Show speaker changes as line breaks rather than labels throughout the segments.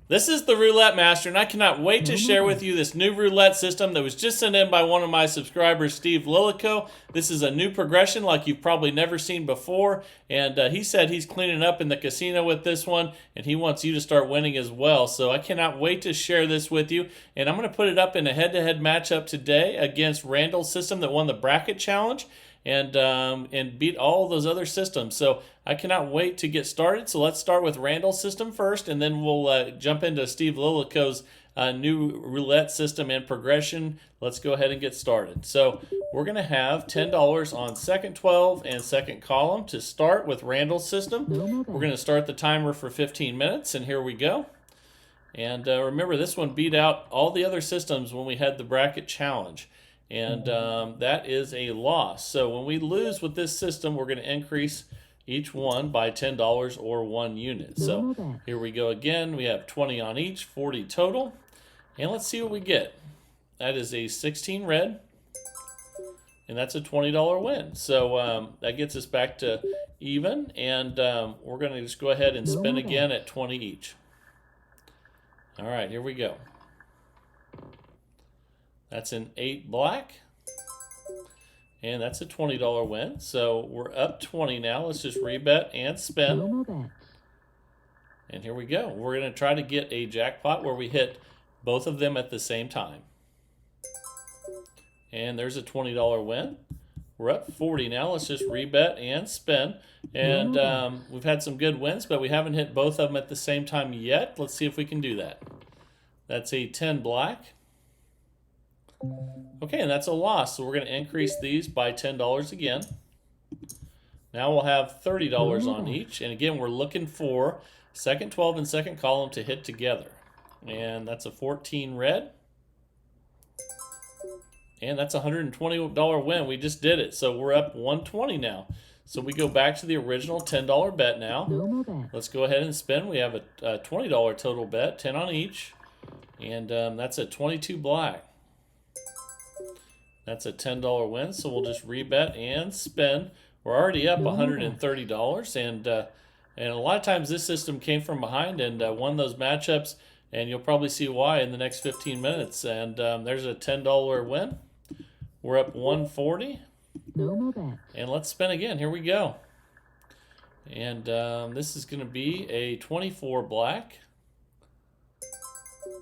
This is the Roulette Master, and I cannot wait to share with you this new roulette system that was just sent in by one of my subscribers, Steve Lilico. This is a new progression like you've probably never seen before, and he said he's cleaning up in the casino with this one, and he wants you to start winning as well. So I cannot wait to share this with you, and I'm going to put it up in a head-to-head matchup today against Randall's system that won the bracket challenge. And beat all those other systems. So I cannot wait to get started. So let's start with Randall's system first, and then we'll jump into Steve Lilico's new roulette system and progression. Let's go ahead and get started. So we're going to have $10 on second 12 and second column to start with Randall's system. We're going to start the timer for 15 minutes, and here we go. And remember, this one beat out all the other systems when we had the bracket challenge. And that is a loss. So when we lose with this system, we're going to increase each one by $10 or 1 unit. So here we go again. We have 20 on each, 40 total. And let's see what we get. That is a 16 red, and that's a $20 win. So that gets us back to even, and we're going to just go ahead and spin again at 20 each. All right, here we go. That's an 8 black, and that's a $20 win. So we're up 20 now. Let's just rebet and spin. And here we go. We're going to try to get a jackpot where we hit both of them at the same time. And there's a $20 win. We're up 40 now. Let's just rebet and spin. And we've had some good wins, but we haven't hit both of them at the same time yet. Let's see if we can do that. That's a 10 black. Okay, and that's a loss, so we're going to increase these by $10 again. Now we'll have $30 on each, and again, we're looking for second 12 and second column to hit together. And that's a 14 red. And that's a $120 win. We just did it, so we're up 120 now. So we go back to the original $10 bet now. Let's go ahead and spin. We have a $20 total bet, 10 on each. And that's a 22 black. That's a $10 win, so we'll just rebet and spin. We're already up $130, and a lot of times this system came from behind and won those matchups, and you'll probably see why in the next 15 minutes. And there's a $10 win. We're up 140. And let's spin again. Here we go. And this is going to be a 24 black.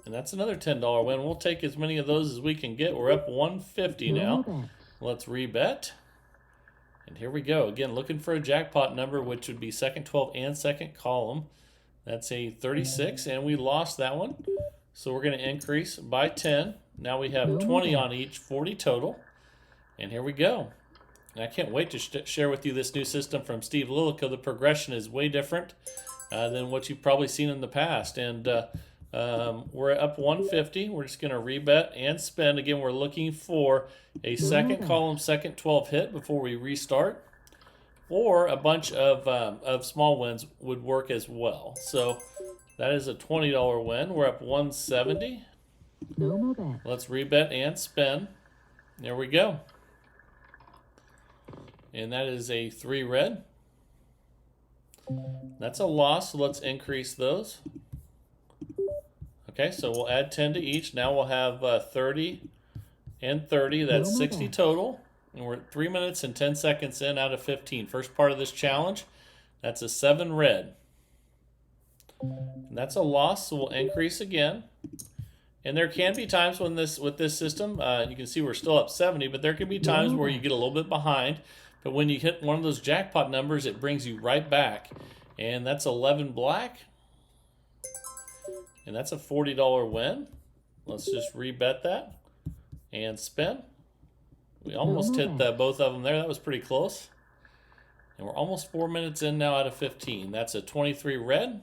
And that's another $10 win. We'll take as many of those as we can get. We're up 150 now. Let's rebet. And here we go. Again, looking for a jackpot number, which would be second 12 and second column. That's a 36, and we lost that one. So we're going to increase by 10. Now we have 20 on each, 40 total. And here we go. And I can't wait to share with you this new system from Steve Lilico. The progression is way different than what you've probably seen in the past. And we're up 150. We're just going to rebet and spin. Again, we're looking for a second column, second 12 hit before we restart, or a bunch of small wins would work as well. So that is a $20 win. We're up 170. Let's rebet and spin. There we go. And that is a 3 red. That's a loss, so let's increase those. Okay, so we'll add 10 to each. Now we'll have 30 and 30. That's 60 total. And we're 3 minutes and 10 seconds in out of 15. First part of this challenge. That's a 7 red. And that's a loss, so we'll increase again. And there can be times when with this system, you can see we're still up 70, but there can be times where you get a little bit behind. But when you hit one of those jackpot numbers, it brings you right back. And that's 11 black. And that's a $40 win. Let's just rebet that and spin. We almost hit both of them there. That was pretty close. And we're almost 4 minutes in now out of 15. That's a 23 red.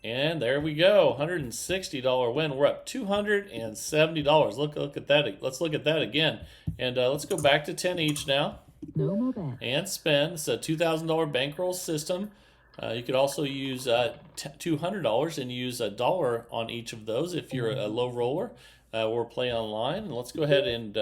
And there we go, $160 win. We're up $270. Look at that. Let's look at that again. And let's go back to 10 each now. And spin. It's a $2,000 bankroll system. You could also use $200 and use $1 on each of those if you're a low roller or play online. And let's go ahead and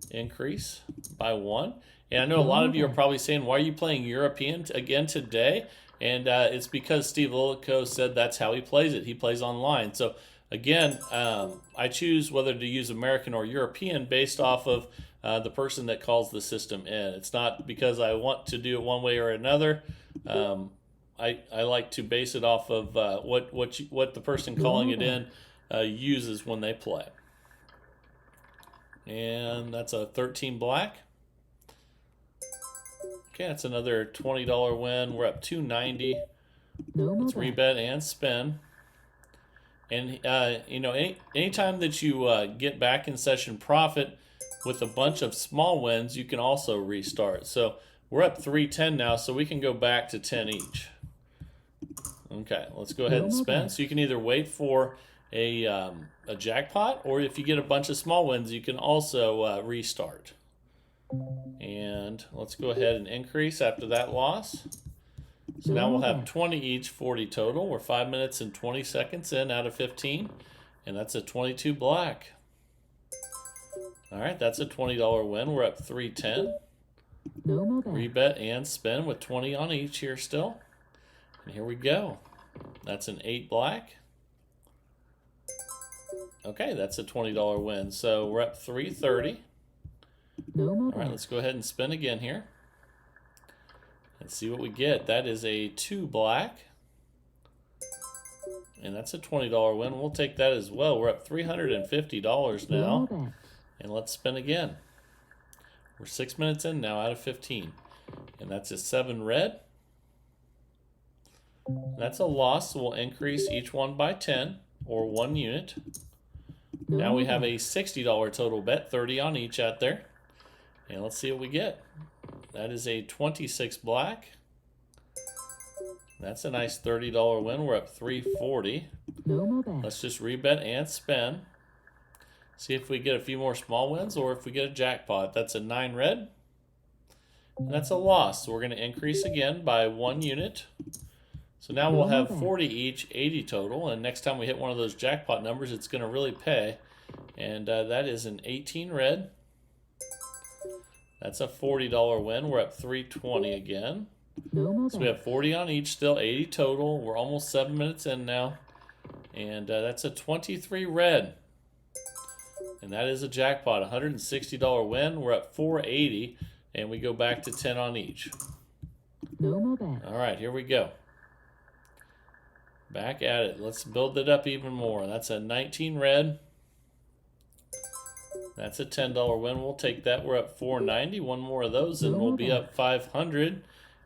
increase by 1. And I know a lot of you are probably saying, why are you playing European again today? and it's because Steve Lilico said that's how he plays it. He plays online. So again, I choose whether to use American or European based off of the person that calls the system in. It's not because I want to do it one way or another. I like to base it off of what the person calling it in uses when they play. And that's a 13 black. Okay, that's another $20 win. We're up $290. Let's rebet and spin. And you know, anytime that you get back in session profit with a bunch of small wins, you can also restart. So we're up 310 now, so we can go back to 10 each. Okay, let's go ahead and spin. So you can either wait for a jackpot, or if you get a bunch of small wins, you can also restart. And let's go ahead and increase after that loss. So now we'll have 20 each, 40 total. We're 5 minutes and 20 seconds in out of 15, and that's a 22 black. All right, that's a $20 win. We're up 310. Rebet and spin with 20 on each here still. And here we go. That's an 8 black. Okay, that's a $20 win. So we're up 330. All right, let's go ahead and spin again here. And see what we get. That is a 2 black. And that's a $20 win. We'll take that as well. We're up $350 now. And let's spin again. We're 6 minutes in now out of 15. And that's a 7 red. That's a loss, so we'll increase each one by 10, or 1 unit. Now we have a $60 total bet, 30 on each out there. And let's see what we get. That is a 26 black. That's a nice $30 win. We're up 340. Let's just rebet and spin. See if we get a few more small wins or if we get a jackpot. That's a 9 red. And that's a loss. So we're going to increase again by 1 unit. So now we'll have 40 each, 80 total. And next time we hit one of those jackpot numbers, it's going to really pay. And that is an 18 red. That's a $40 win. We're up 320 again. So we have 40 on each still, 80 total. We're almost 7 minutes in now. And that's a 23 red. And that is a jackpot, $160 win. We're up 480, and we go back to 10 on each. All right, here we go. Back at it. Let's build it up even more. That's a 19 red. That's a $10 win. We'll take that. We're up 490. One more of those, and we'll be up 500.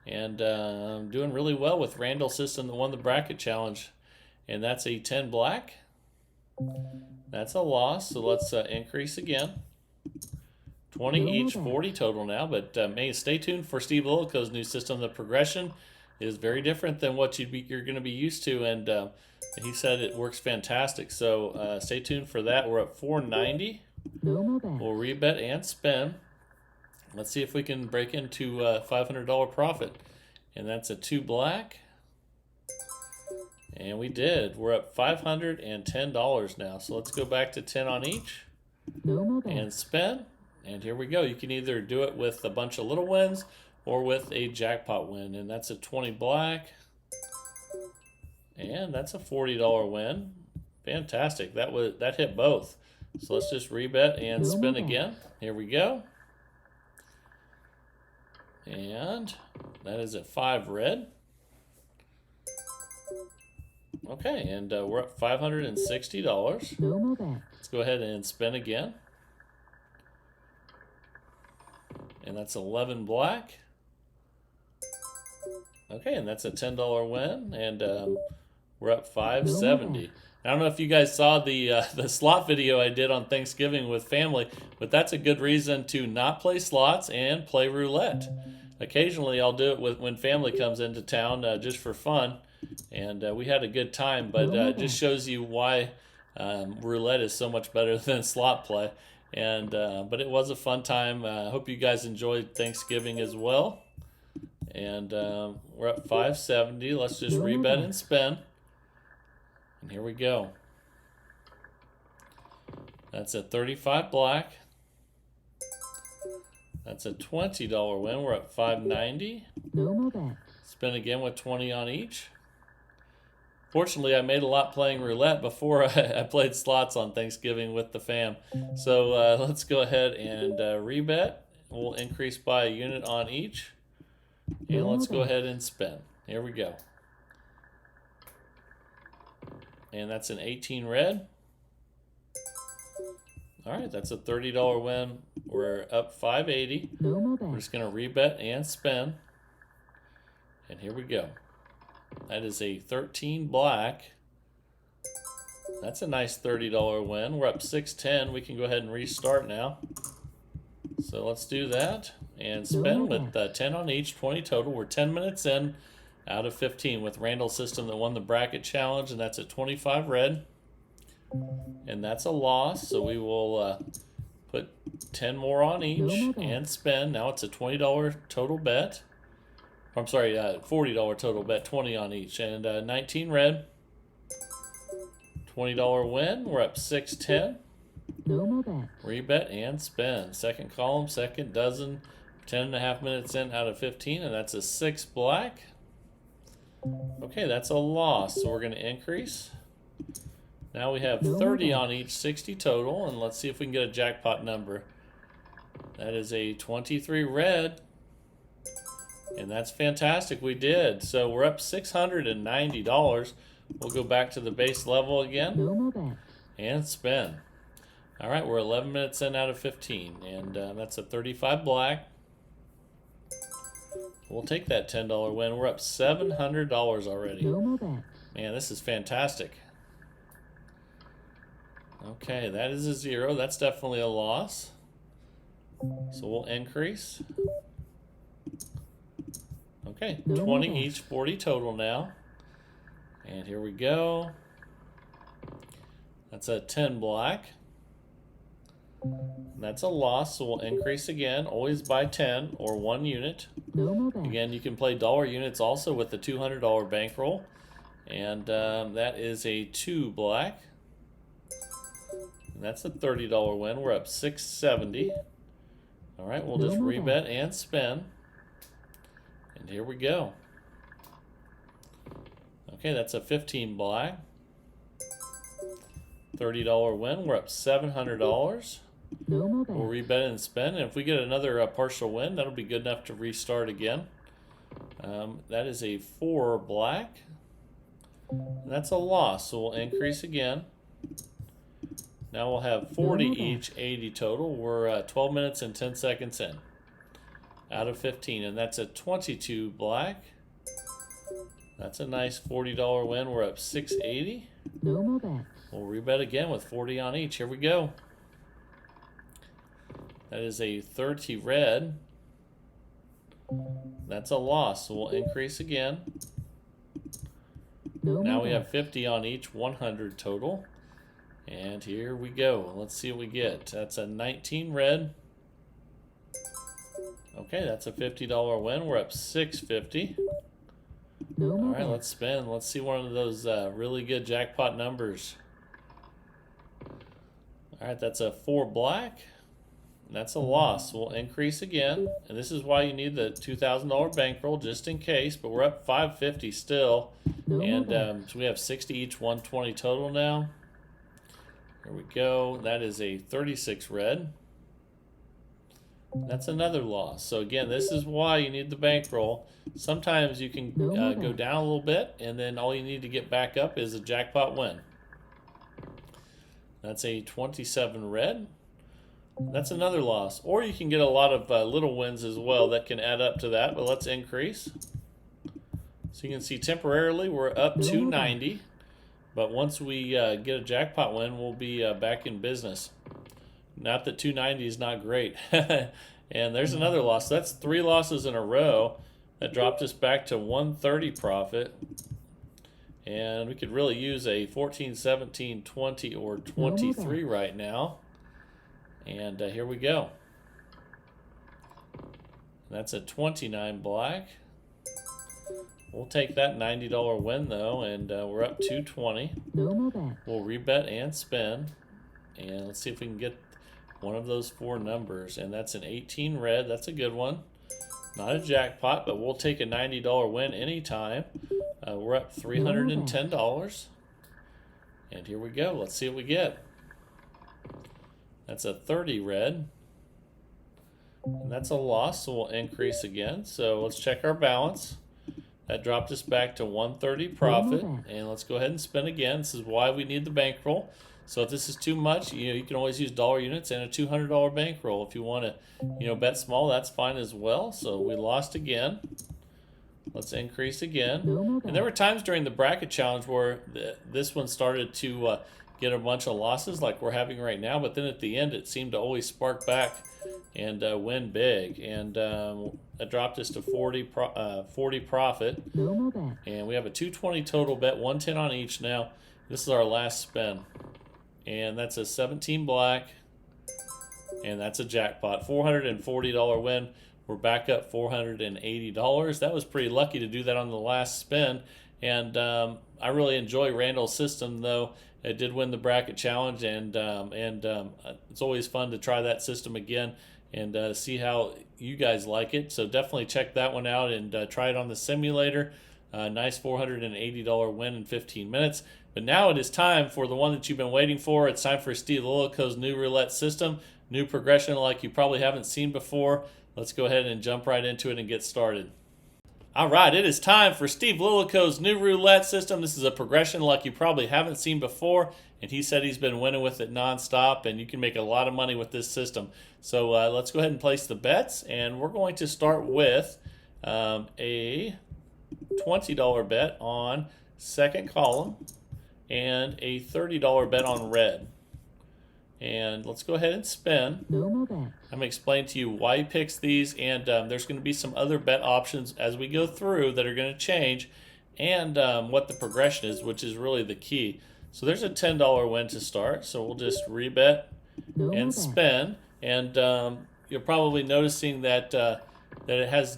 And I'm doing really well with Randall's system that won the bracket challenge. And that's a 10 black. That's a loss, so let's increase again. 20 each, 40 total now. But stay tuned for Steve Lilico's new system. The progression is very different than what you're going to be used to, and he said it works fantastic. So stay tuned for that. We're at 490. We'll rebet and spin. Let's see if we can break into $500 profit. And that's a 2 black. And we did. We're up $510 now. So let's go back to 10 on each. And spin. And here we go. You can either do it with a bunch of little wins or with a jackpot win. And that's a 20 black. And that's a $40 win. Fantastic. That hit both. So let's just rebet and spin again. Here we go. And that is a 5 red. Okay, and we're up $560. Let's go ahead and spin again. And that's 11 black. Okay, and that's a $10 win. And we're up $570. I don't know if you guys saw the slot video I did on Thanksgiving with family, but that's a good reason to not play slots and play roulette. Occasionally I'll do it when family comes into town just for fun, and we had a good time, but it just shows you why roulette is so much better than slot play. And but it was a fun time. I hope you guys enjoyed Thanksgiving as well. And we're at 570. Let's just rebet and spin. And here we go. That's a 35 black. That's a $20 win. We're at 590. Spin again with 20 on each. Fortunately, I made a lot playing roulette before I played slots on Thanksgiving with the fam. So let's go ahead and rebet. We'll increase by a unit on each. And let's go ahead and spin. Here we go. And that's an 18 red. All right, that's a $30 win. We're up 580. We're just going to rebet and spin. And here we go. That is a 13 black. That's a nice $30 win. We're up 610. We can go ahead and restart now. So let's do that and spin with 10 on each, 20 total. We're 10 minutes in out of 15 with Randall's system that won the bracket challenge, and that's at 25 red. And that's a loss, so we will put 10 more on each and spin. Now it's a $20 total bet. I'm sorry, $40 total bet, 20 on each. And 19 red. $20 win. We're up 610. Rebet and spin. Second column, second dozen. 10.5 minutes in out of 15, and that's a 6 black. Okay, that's a loss, so we're going to increase. Now we have 30 on each, 60 total, and let's see if we can get a jackpot number. That is a 23 red, and that's fantastic. We did. So we're up $690. We'll go back to the base level again and spin. All right, we're 11 minutes in out of 15, and that's a 35 black. We'll take that $10 win. We're up $700 already. Man, this is fantastic. Okay, that is a 0. That's definitely a loss. So we'll increase. Okay, 20 each, 40 total now. And here we go. That's a 10 black. That's a loss, so we'll increase again. Always buy 10 or 1 unit. Again, you can play dollar units also with the $200 bankroll. And that is a 2 black. And that's a $30 win. We're up $670. All right, we'll just rebet and spin. And here we go. Okay, that's a 15 black. $30 win. We're up $700. We'll rebet and spin. And if we get another partial win, that'll be good enough to restart again. That is a 4 black. And that's a loss, so we'll increase again. Now we'll have 40 each, 80 total. We're 12 minutes and 10 seconds in out of 15, and that's a 22 black. That's a nice $40 win. We're up $680. We'll rebet again with 40 on each. Here we go. That is a 30 red. That's a loss, so we'll increase again. Now we have 50 on each, 100 total. And here we go. Let's see what we get. That's a 19 red. Okay, that's a $50 win. We're up $650. All right, let's spin. Let's see one of those really good jackpot numbers. All right, that's a 4 black. That's a loss. We'll increase again. And this is why you need the $2,000 bankroll just in case. But we're up $550 still. And so we have 60 each, 120 total now. Here we go. That is a 36 red. That's another loss. So again, this is why you need the bankroll. Sometimes you can go down a little bit, and then all you need to get back up is a jackpot win. That's a 27 red. That's another loss. Or you can get a lot of little wins as well that can add up to that, but let's increase. So you can see temporarily we're up 290, but once we get a jackpot win, we'll be back in business. Not that 290 is not great. And there's another loss. That's 3 losses in a row. That dropped us back to 130 profit. And we could really use a 14, 17, 20, or 23 right now. And here we go. That's a 29 black. We'll take that $90 win though, and we're up 220. We'll rebet and spin. And let's see if we can get one of those 4 numbers. And that's an 18 red. That's a good one. Not a jackpot, but we'll take a $90 win anytime. We're up $310. And here we go. Let's see what we get. That's a 30 red. And that's a loss, so we'll increase again. So let's check our balance. That dropped us back to 130 profit. And let's go ahead and spin again. This is why we need the bankroll. So if this is too much, you can always use dollar units and a $200 bankroll. If you want to, bet small, that's fine as well. So we lost again. Let's increase again. And there were times during the bracket challenge where this one started to get a bunch of losses like we're having right now. But then at the end, it seemed to always spark back and win big. And it dropped us to 40 profit. And we have a 220 total bet, 110 on each now. This is our last spin. And that's a 17 black. And that's a jackpot. $440 win. We're back up $480. That was pretty lucky to do that on the last spin. And I really enjoy Randall's system, though. It did win the bracket challenge, and it's always fun to try that system again and see how you guys like it. So definitely check that one out and try it on the simulator. Nice $480 win in 15 minutes. But now it is time for the one that you've been waiting for. It's time for Steve Lilico's new roulette system, new progression like you probably haven't seen before. Let's go ahead and jump right into it and get started. All right, it is time for Steve Lilico's new roulette system. This is a progression like you probably haven't seen before, and he said he's been winning with it nonstop, and you can make a lot of money with this system. So let's go ahead and place the bets, and we're going to start with a $20 bet on second column and a $30 bet on red. And let's go ahead and spin. I'm going to explain to you why he picks these, and there's going to be some other bet options as we go through that are going to change, and what the progression is, which is really the key. So there's a $10 win to start, so we'll just rebet and spin. And you're probably noticing that it has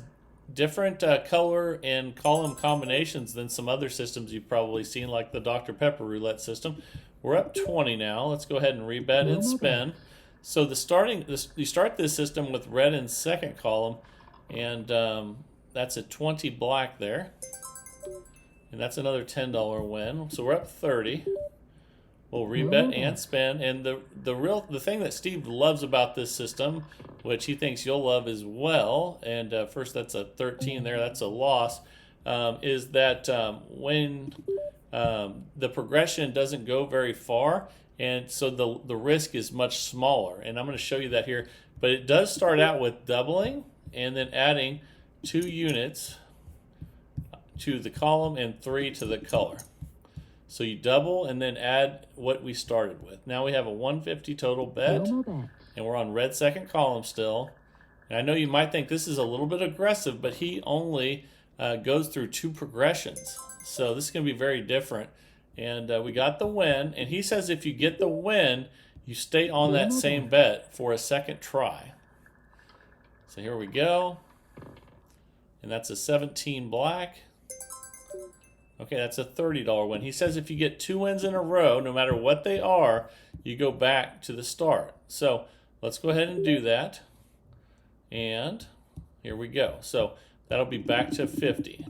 different color and column combinations than some other systems you've probably seen, like the Dr. Pepper roulette system. We're up 20 now. Let's go ahead and rebet and spin. So you start this system with red in second column, and that's a 20 black there. And that's another $10 win. So we're up 30. We'll rebet and spin. And the thing that Steve loves about this system, which he thinks you'll love as well, and first that's a 13 there, that's a loss, is that when the progression doesn't go very far, and so the risk is much smaller. And I'm going to show you that here. But it does start out with doubling and then adding 2 units to the column and 3 to the color. So you double and then add what we started with. Now we have a 150 total bet, and we're on red second column still. And I know you might think this is a little bit aggressive, but he only goes through 2 progressions. So this is going to be very different. And we got the win. And he says if you get the win, you stay on that same bet for a second try. So here we go. And that's a 17 black. Okay, that's a $30 win. He says if you get 2 wins in a row, no matter what they are, you go back to the start. So let's go ahead and do that. And here we go. So that'll be back to 50.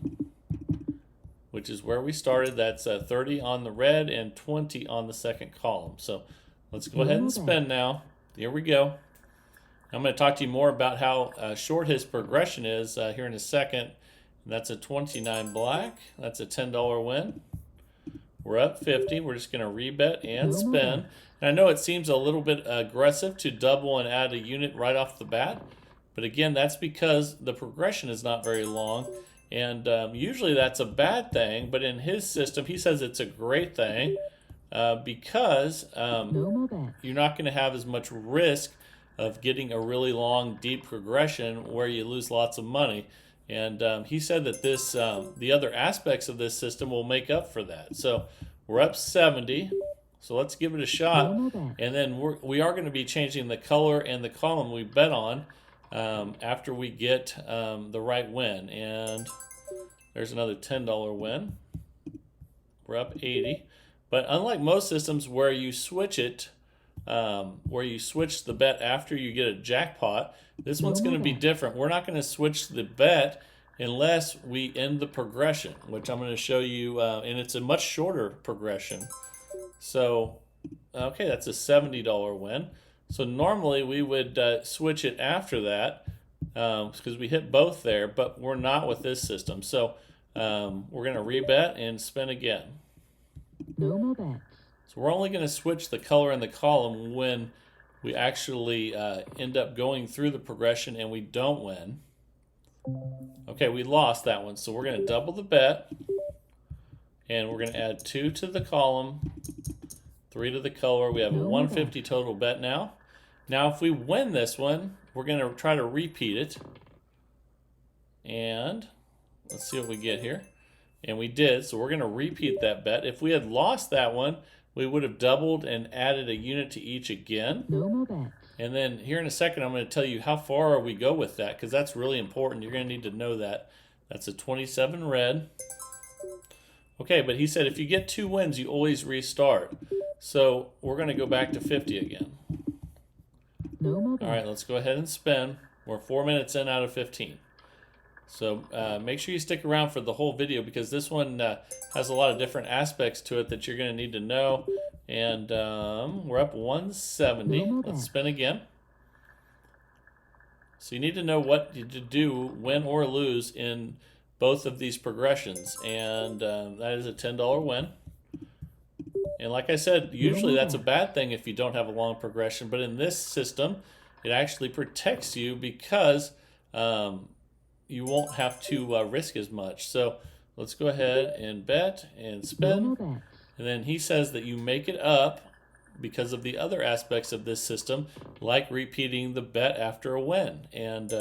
Which is where we started. That's 30 on the red and 20 on the second column. So let's go ahead and spin now. Here we go. I'm going to talk to you more about how short his progression is here in a second. That's a 29 black. That's a $10 win. We're up 50. We're just going to rebet and spin. And I know it seems a little bit aggressive to double and add a unit right off the bat. But again, that's because the progression is not very long. And usually that's a bad thing, but in his system, he says it's a great thing because you're not going to have as much risk of getting a really long, deep progression where you lose lots of money. And he said that the other aspects of this system will make up for that. So we're up 70. So let's give it a shot. And then we are going to be changing the color and the column we bet on after we get the right win. And there's another $10 win. We're up 80. But unlike most systems where you switch it where you switch the bet after you get a jackpot. This one's going to be different. We're not going to switch the bet unless we end the progression, which I'm going to show you, and it's a much shorter progression. So, okay, that's a $70 win. So normally we would switch it after that because we hit both there, but we're not with this system. So we're going to rebet and spin again.
No more bets.
So we're only going to switch the color in the column when we actually end up going through the progression and we don't win. Okay, we lost that one, so we're going to double the bet, and we're going to add 2 to the column, 3 to the color. We have a 150 total bet now. Now, if we win this one, we're going to try to repeat it. And let's see what we get here. And we did, so we're going to repeat that bet. If we had lost that one, we would have doubled and added a unit to each again.
No more bets.
And then here in a second, I'm going to tell you how far we go with that, because that's really important. You're going to need to know that. That's a 27 red. Okay, but he said if you get 2 wins, you always restart. So we're going to go back to 50 again.
No more bets.
All right, let's go ahead and spin. We're 4 minutes in out of 15. So make sure you stick around for the whole video, because this one has a lot of different aspects to it that you're going to need to know. And we're up 170. Let's spin again. So you need to know what to do, win or lose, in both of these progressions. And that is a $10 win. And like I said, usually that's a bad thing if you don't have a long progression. But in this system, it actually protects you because you won't have to risk as much. So let's go ahead and bet and spin. And then he says that you make it up because of the other aspects of this system, like repeating the bet after a win. And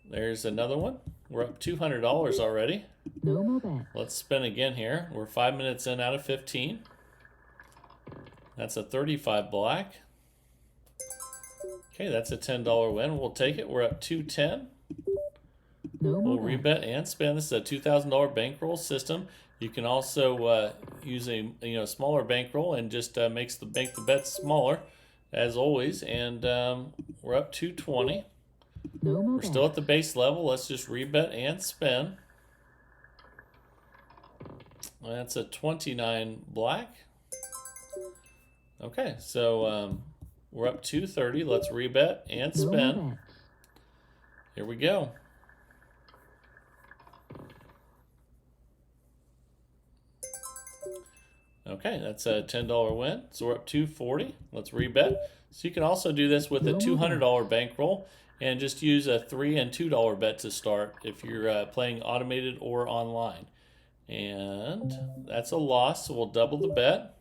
there's another one. We're up $200 already.
No more bets.
Let's spin again here. We're 5 minutes in out of 15. That's a 35 black. Okay, that's a $10 win. We'll take it. We're up 210. We'll rebet and spin. This is a $2,000 bankroll system. You can also use a smaller bankroll and just make the bets smaller, as always. And we're up 220. We're still at the base level. Let's just rebet and spin. That's a 29 black. Okay, so we're up 230. Let's rebet and spin. Here we go. Okay, that's a $10 win. So we're up 240. Let's rebet. So you can also do this with a $200 bankroll and just use a $3 and $2 bet to start if you're playing automated or online. And that's a loss, so we'll double the bet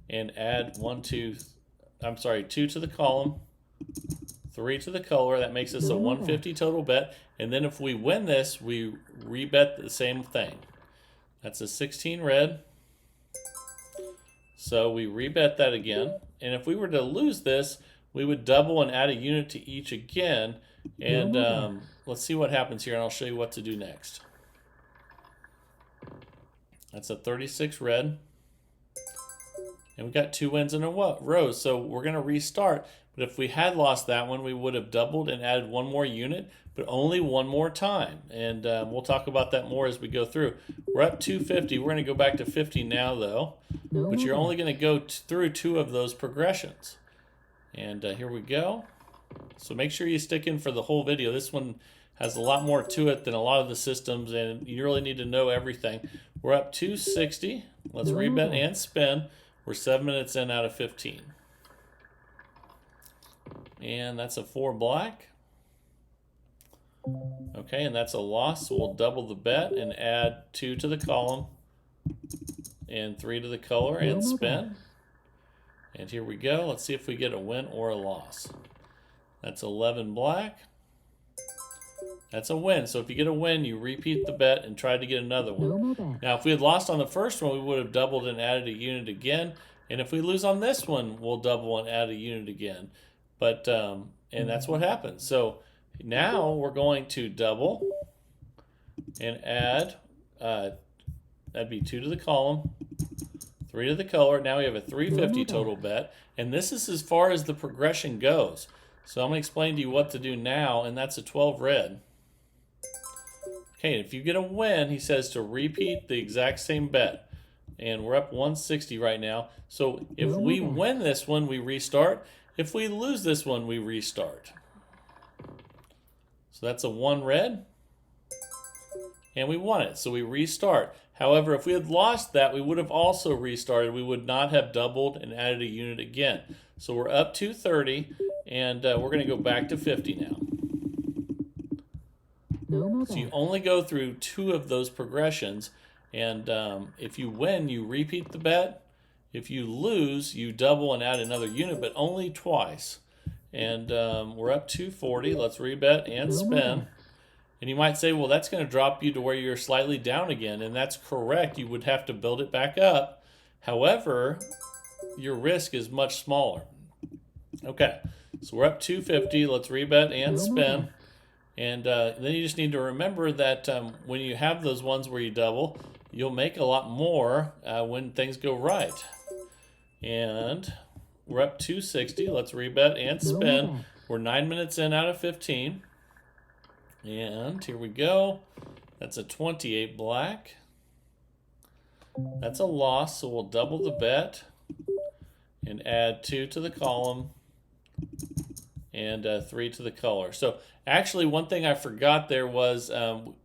and add 2 to the column, 3 to the color. That makes us a 150 total bet. And then if we win this, we rebet the same thing. That's a 16 red. So we rebet that again. And if we were to lose this, we would double and add a unit to each again. And let's see what happens here, and I'll show you what to do next. That's a 36 red. And we got 2 wins in a row, so we're going to restart. But if we had lost that one, we would have doubled and added 1 more unit, but only 1 more time. And we'll talk about that more as we go through. We're up 250. We're going to go back to 50 now, though. But you're only going to go through 2 of those progressions. And here we go. So make sure you stick in for the whole video. This one has a lot more to it than a lot of the systems, and you really need to know everything. We're up 260. Let's rebet and spin. We're 7 minutes in out of 15. And that's a 4 black. Okay, and that's a loss, so we'll double the bet and add 2 to the column and 3 to the color and spin. And here we go. Let's see if we get a win or a loss. That's 11 black. That's a win. So if you get a win, you repeat the bet and try to get another one. Now, if we had lost on the first one, we would have doubled and added a unit again. And if we lose on this one, we'll double and add a unit again. But and that's what happens. So now we're going to double and add, that'd be 2 to the column, 3 to the color. Now we have a 350
Normal
total bet. And this is as far as the progression goes. So I'm going to explain to you what to do now, and that's a 12 red. Okay, if you get a win, he says to repeat the exact same bet. And we're up 160 right now. So if we win this one, we restart. If we lose this one, we restart. So that's a 1 red. And we won it, so we restart. However, if we had lost that, we would have also restarted. We would not have doubled and added a unit again. So we're up 230, and we're going to go back to 50 now.
No more
So you
bet.
only go through 2 of those progressions, and if you win, you repeat the bet. If you lose, you double and add another unit, but only twice. And we're up 240. Let's rebet and
No more
spin.
bet.
And you might say, well, that's going to drop you to where you're slightly down again, and that's correct. You would have to build it back up. However, your risk is much smaller. Okay, so we're up 250. Let's rebet and
No more
spin.
bet.
And then you just need to remember that when you have those ones where you double, you'll make a lot more when things go right. And we're up 260. Let's rebet and
No more
spin.
bet.
We're 9 minutes in out of 15. And here we go. That's a 28 black. That's a loss, so we'll double the bet and add 2 to the column and 3 to the color. So actually, one thing I forgot there was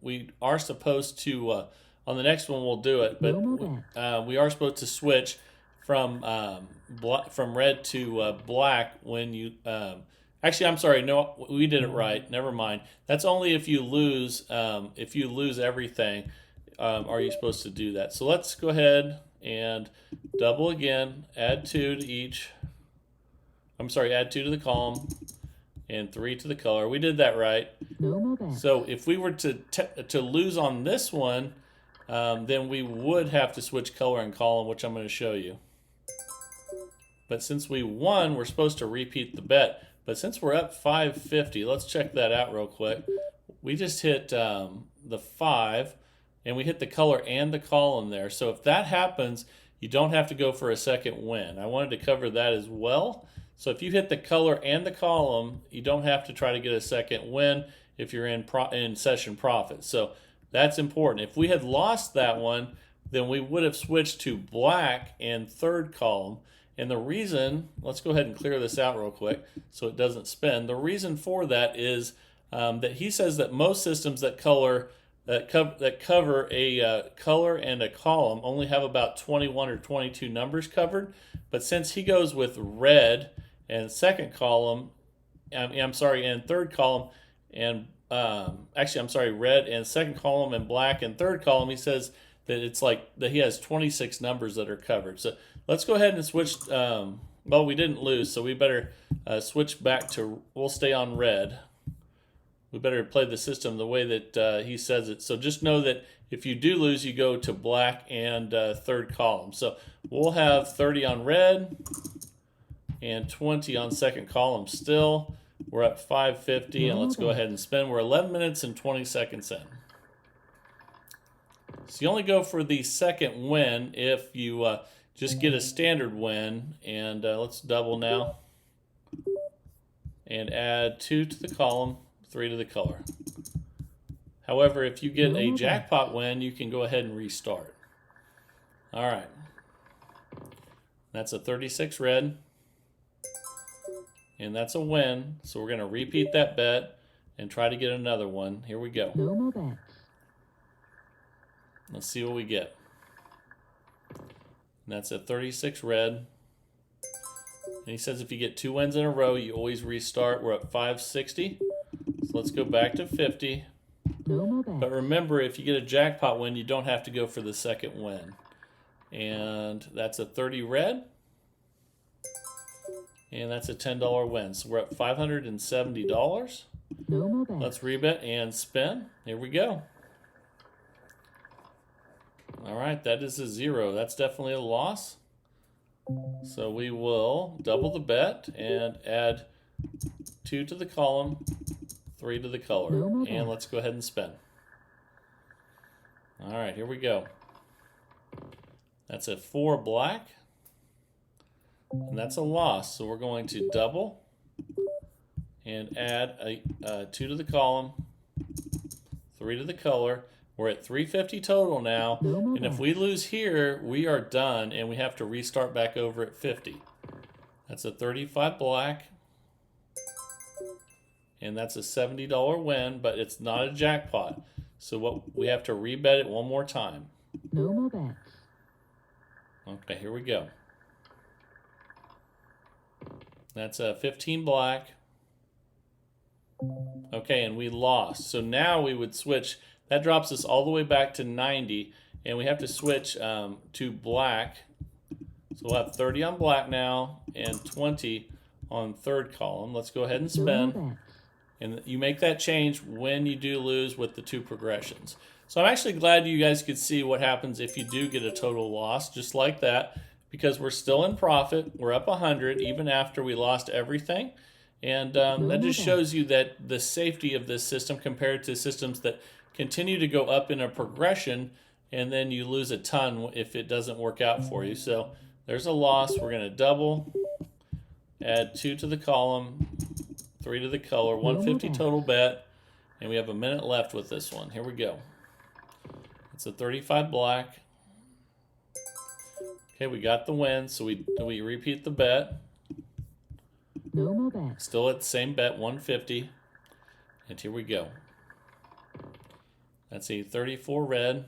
we are supposed to, on the next one we'll do it, but
No more
we are supposed to switch from red to black when you... Actually, I'm sorry. No, we did it right. Never mind. That's only if you lose. If you lose everything, are you supposed to do that? So let's go ahead and double again. Add 2 to each. I'm sorry. Add 2 to the column and 3 to the color. We did that right.
No more bet.
So if we were to lose on this one, then we would have to switch color and column, which I'm going to show you. But since we won, we're supposed to repeat the bet. But since we're up 550, let's check that out real quick. We just hit the 5, and we hit the color and the column there. So if that happens, you don't have to go for a second win. I wanted to cover that as well. So if you hit the color and the column, you don't have to try to get a second win if you're in session profit. So that's important. If we had lost that one, then we would have switched to black and third column. And the reason, let's go ahead and clear this out real quick so it doesn't spin. The reason for that is that he says that most systems that cover a color and a column only have about 21 or 22 numbers covered. But since he goes with red and second column, and third column, and red and second column and black and third column, he says that it's like that he has 26 numbers that are covered. So let's go ahead and switch. Well, we didn't lose, so we better switch back to, we'll stay on red. We better play the system the way that he says it. So just know that if you do lose, you go to black and third column. So we'll have 30 on red and 20 on second column still. We're at 550, and let's go ahead and spin. We're 11 minutes and 20 seconds in. So you only go for the second win if you just get a standard win. And let's double now. And add 2 to the column, 3 to the color. However, if you get a jackpot win, you can go ahead and restart. All right. That's a 36 red. And that's a win. So we're going to repeat that bet and try to get another one. Here we go.
No more bet.
Let's see what we get. And that's a 36 red. And he says if you get 2 wins in a row, you always restart. We're at 560. So let's go back to 50.
No more bet.
But remember, if you get a jackpot win, you don't have to go for the second win. And that's a 30 red. And that's a $10 win. So we're at $570.
No more bet.
Let's rebet and spin. Here we go. All right, that is a 0. That's definitely a loss. So we will double the bet and add 2 to the column, 3 to the color.
No more
And
bet.
let's go ahead and spin. All right, here we go. That's a 4 black, and that's a loss. So we're going to double and add a 2 to the column, 3 to the color. We're at 350 total now, and if we lose here, we are done, and we have to restart back over at 50. That's a 35 black, and that's a $70 win, but it's not a jackpot. So what we have to rebet it one more time.
No more bets.
Okay, here we go. That's a 15 black. Okay, and we lost. So now we would switch. That drops us all the way back to 90, and we have to switch to black. So we'll have 30 on black now and 20 on third column. Let's go ahead and spin. And you make that change when you do lose with the 2 progressions. So I'm actually glad you guys could see what happens if you do get a total loss, just like that, because we're still in profit. We're up 100 even after we lost everything. And that just shows you that the safety of this system compared to systems that continue to go up in a progression, and then you lose a ton if it doesn't work out for you. So there's a loss. We're going to double, add 2 to the column, 3 to the color, 150 total bet, and we have a minute left with this one. Here we go. It's a 35 black. Okay, we got the win, so we repeat the bet.
No more bets.
Still at the same bet, 150. And here we go. That's a 34 red.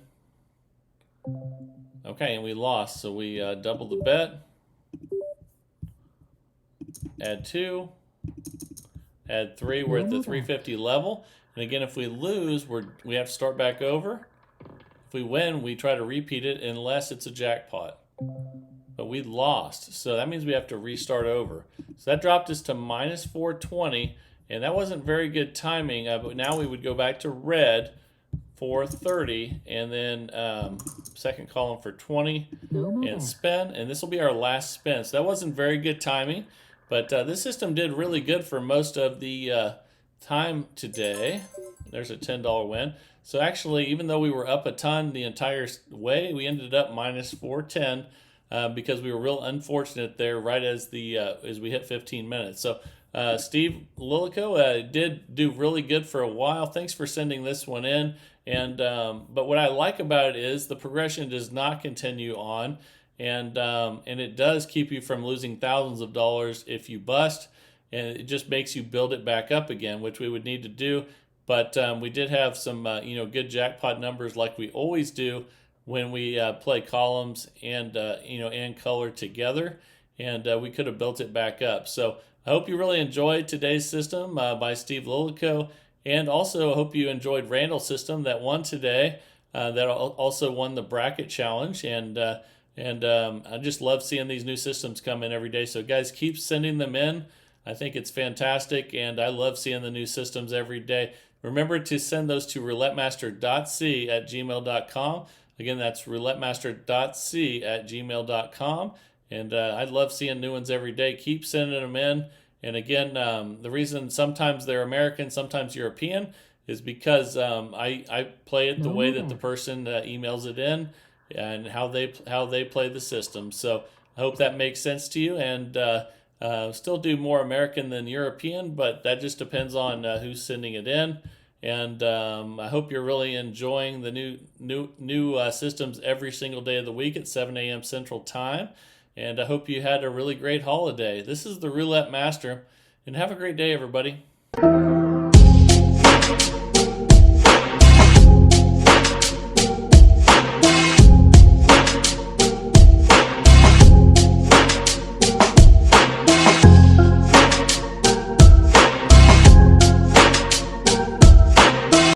Okay, and we lost, so we double the bet. Add 2. Add 3. We're at the 350 level. And again, if we lose, we have to start back over. If we win, we try to repeat it unless it's a jackpot. But we lost, so that means we have to restart over. So that dropped us to minus 420, and that wasn't very good timing. But now we would go back to red for 30, and then second column for 20, and spin. And this will be our last spin. So that wasn't very good timing, but this system did really good for most of the time today. There's a $10 win. So actually, even though we were up a ton the entire way, we ended up minus 410 because we were real unfortunate there right as we hit 15 minutes. So Steve Lilico did do really good for a while. Thanks for sending this one in. And but what I like about it is the progression does not continue on, and it does keep you from losing thousands of dollars if you bust, and it just makes you build it back up again, which we would need to do. But we did have some good jackpot numbers like we always do when we play columns and and color together, and we could have built it back up. So I hope you really enjoyed today's system by Steve Lilico, and also I hope you enjoyed Randall's system that won today. That also won the bracket challenge, and I just love seeing these new systems come in every day. So guys, keep sending them in. I think it's fantastic, and I love seeing the new systems every day. Remember to send those to roulettemaster.c@gmail.com. Again, that's roulettemaster.c@gmail.com. And I love seeing new ones every day. Keep sending them in. And again, the reason sometimes they're American, sometimes European, is because I play it the way that the person emails it in and how they play the system. So I hope that makes sense to you. And still do more American than European, but that just depends on who's sending it in. And I hope you're really enjoying the new systems every single day of the week at 7 a.m. Central Time. And I hope you had a really great holiday. This is the Roulette Master, and have a great day, everybody.